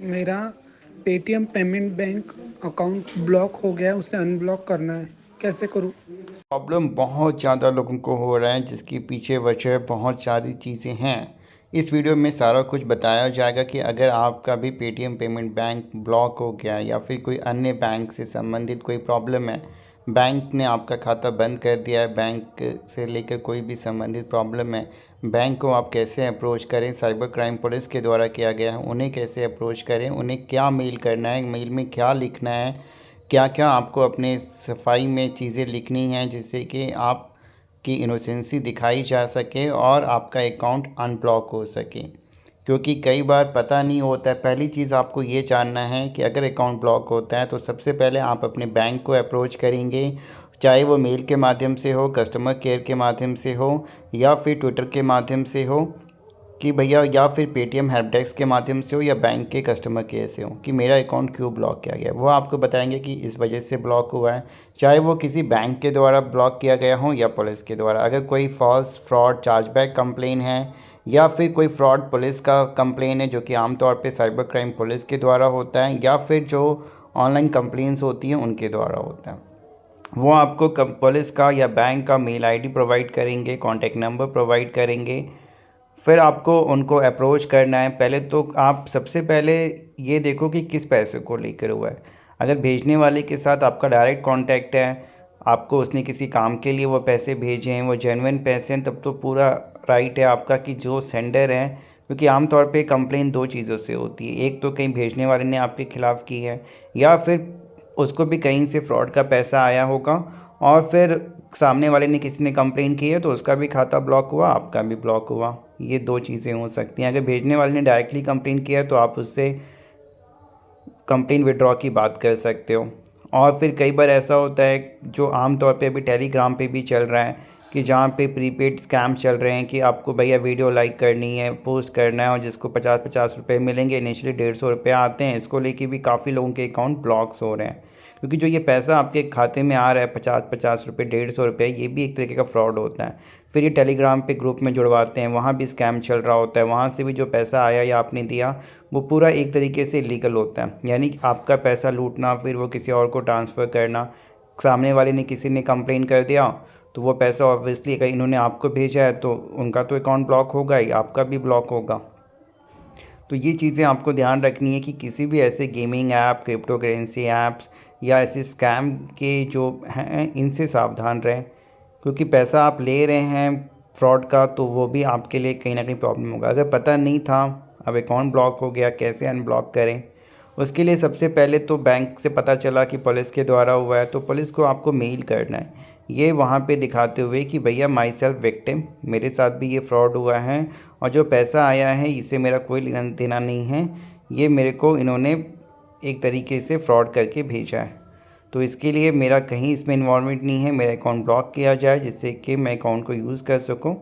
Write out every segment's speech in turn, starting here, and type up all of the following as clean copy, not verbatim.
मेरा Paytm payment bank account block हो गया है, उसे अनब्लॉक करना है। कैसे करूँ? प्रॉब्लम बहुत ज़्यादा लोगों को हो रहा है, जिसके पीछे वजह बहुत सारी चीज़ें हैं। इस वीडियो में सारा कुछ बताया जाएगा कि अगर आपका भी पेटीएम पेमेंट बैंक ब्लॉक हो गया या फिर कोई अन्य बैंक से संबंधित कोई प्रॉब्लम है, बैंक ने आपका खाता बंद कर दिया है, बैंक से लेकर कोई भी संबंधित प्रॉब्लम है, बैंक को आप कैसे अप्रोच करें, साइबर क्राइम पुलिस के द्वारा किया गया है, उन्हें कैसे अप्रोच करें, उन्हें क्या मेल करना है, मेल में क्या लिखना है, क्या क्या आपको अपने सफाई में चीज़ें लिखनी हैं जिससे कि आपकी इनोसेंसी दिखाई जा सके और आपका अकाउंट अनब्लॉक हो सके। क्योंकि कई बार पता नहीं होता है। पहली चीज़ आपको ये जानना है कि अगर अकाउंट ब्लॉक होता है तो सबसे पहले आप अपने बैंक को अप्रोच करेंगे, चाहे वो मेल के माध्यम से हो, कस्टमर केयर के माध्यम से हो या फिर ट्विटर के माध्यम से हो कि भैया, या फिर पेटीएम हेल्प डेस्क के माध्यम से हो या बैंक के कस्टमर केयर से हो कि मेरा अकाउंट क्यों ब्लॉक किया गया। वो आपको बताएंगे कि इस वजह से ब्लॉक हुआ है, चाहे वो किसी बैंक के द्वारा ब्लॉक किया गया हो या पुलिस के द्वारा। अगर कोई फॉल्स फ्रॉड चार्जबैक कंप्लेन है या फिर कोई फ्रॉड पुलिस का कंप्लेन है, जो कि आमतौर पे साइबर क्राइम पुलिस के द्वारा होता है या फिर जो ऑनलाइन कंप्लेंट्स होती हैं उनके द्वारा होता है, वो आपको पुलिस का या बैंक का मेल आईडी प्रोवाइड करेंगे, कॉन्टैक्ट नंबर प्रोवाइड करेंगे। फिर आपको उनको अप्रोच करना है। पहले तो आप सबसे पहले ये देखो कि किस पैसे को लेकर हुआ है। अगर भेजने वाले के साथ आपका डायरेक्ट कांटेक्ट है, आपको उसने किसी काम के लिए वो पैसे भेजे हैं, वो जेन्युइन पैसे हैं, तब तो पूरा राइट है आपका कि जो सेंडर है, क्योंकि आमतौर पे कंप्लेन दो चीज़ों से होती है। एक तो कहीं भेजने वाले ने आपके खिलाफ़ की है या फिर उसको भी कहीं से फ्रॉड का पैसा आया होगा और फिर सामने वाले ने किसी ने कंप्लेन की है तो उसका भी खाता ब्लॉक हुआ, आपका भी ब्लॉक हुआ। ये दो चीज़ें हो सकती हैं। अगर भेजने वाले ने डायरेक्टली कंप्लेन किया है तो आप उससे कंप्लेन विड्रॉ की बात कर सकते हो। और फिर कई बार ऐसा होता है, जो आम तौर पे अभी टेलीग्राम पे भी चल रहा है, कि जहाँ पे प्रीपेड स्कैम चल रहे हैं कि आपको भैया वीडियो लाइक करनी है, पोस्ट करना है और जिसको 50-50 रुपये मिलेंगे, इनिशियली 150 रुपये आते हैं। इसको लेके भी काफ़ी लोगों के अकाउंट ब्लॉक्स हो रहे हैं, क्योंकि जो ये पैसा आपके खाते में आ रहा है 50-50 रुपये, 150 रुपये, ये भी एक तरीके का फ्रॉड होता है। फिर ये टेलीग्राम पे ग्रुप में जुड़वाते हैं, वहाँ भी स्कैम चल रहा होता है, वहाँ से भी जो पैसा आया या आपने दिया वो पूरा एक तरीके से इलीगल होता है। यानी कि आपका पैसा लूटना, फिर वो किसी और को ट्रांसफ़र करना। सामने वाले ने किसी ने कंप्लेन कर दिया तो वो पैसा ऑब्वियसली अगर इन्होंने आपको भेजा है तो उनका तो अकाउंट ब्लॉक होगा ही, आपका भी ब्लॉक होगा। तो ये चीज़ें आपको ध्यान रखनी है कि किसी भी ऐसे gaming app, crypto currency apps या ऐसे स्कैम के जो हैं, इनसे सावधान रहें। क्योंकि पैसा आप ले रहे हैं फ्रॉड का तो वो भी आपके लिए कहीं ना कहीं प्रॉब्लम होगा। अगर पता नहीं था, अब अकाउंट ब्लॉक हो गया, कैसे अनब्लॉक करें? उसके लिए सबसे पहले तो बैंक से पता चला कि पुलिस के द्वारा हुआ है तो पुलिस को आपको मेल करना है, ये वहाँ पे दिखाते हुए कि भैया माई सेल्फ विक्टिम, मेरे साथ भी ये फ्रॉड हुआ है और जो पैसा आया है इससे मेरा कोई लेना देना नहीं है, ये मेरे को इन्होंने एक तरीके से फ्रॉड करके भेजा है। तो इसके लिए मेरा कहीं इसमें इन्वॉल्वमेंट नहीं है, मेरा अकाउंट ब्लॉक किया जाए जिससे कि मैं अकाउंट को यूज़ कर सकूँ।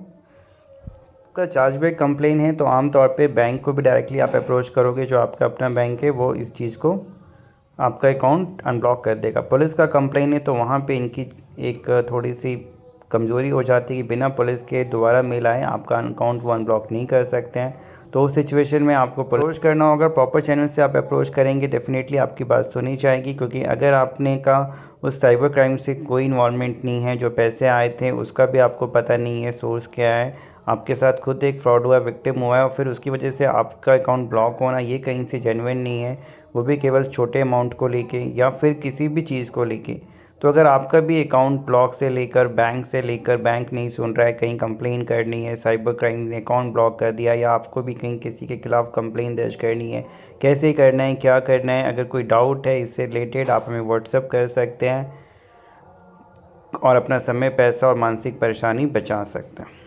का चार्जबैक कंप्लेन है तो आमतौर पे बैंक को भी डायरेक्टली आप अप्रोच करोगे, जो आपका अपना बैंक है वो इस चीज़ को आपका अकाउंट अनब्लॉक कर देगा। पुलिस का कंप्लेन है तो वहाँ पे इनकी एक थोड़ी सी कमज़ोरी हो जाती है कि बिना पुलिस के दोबारा मेल आए आपका अकाउंट वो अनब्लॉक नहीं कर सकते हैं। तो उस सिचुएशन में आपको अप्रोच करना होगा। प्रॉपर चैनल से आप अप्रोच करेंगे, डेफिनेटली आपकी बात सुनी जाएगी। क्योंकि अगर आपने का उस साइबर क्राइम से कोई इन्वॉल्वमेंट नहीं है, जो पैसे आए थे उसका भी आपको पता नहीं है सोर्स क्या है, आपके साथ खुद एक फ्रॉड हुआ, विक्टिम हुआ है और फिर उसकी वजह से आपका अकाउंट ब्लॉक होना, ये कहीं से जेन्युइन नहीं है, वो भी केवल छोटे अमाउंट को लेके या फिर किसी भी चीज़ को लेके। तो अगर आपका भी अकाउंट ब्लॉक से लेकर बैंक नहीं सुन रहा है, कहीं कंप्लेन करनी है, साइबर क्राइम ने अकाउंट ब्लॉक कर दिया या आपको भी कहीं किसी के खिलाफ़ कंप्लेन दर्ज करनी है, कैसे करना है, क्या करना है, अगर कोई डाउट है इससे रिलेटेड आप हमें व्हाट्सअप कर सकते हैं और अपना समय, पैसा और मानसिक परेशानी बचा सकते हैं।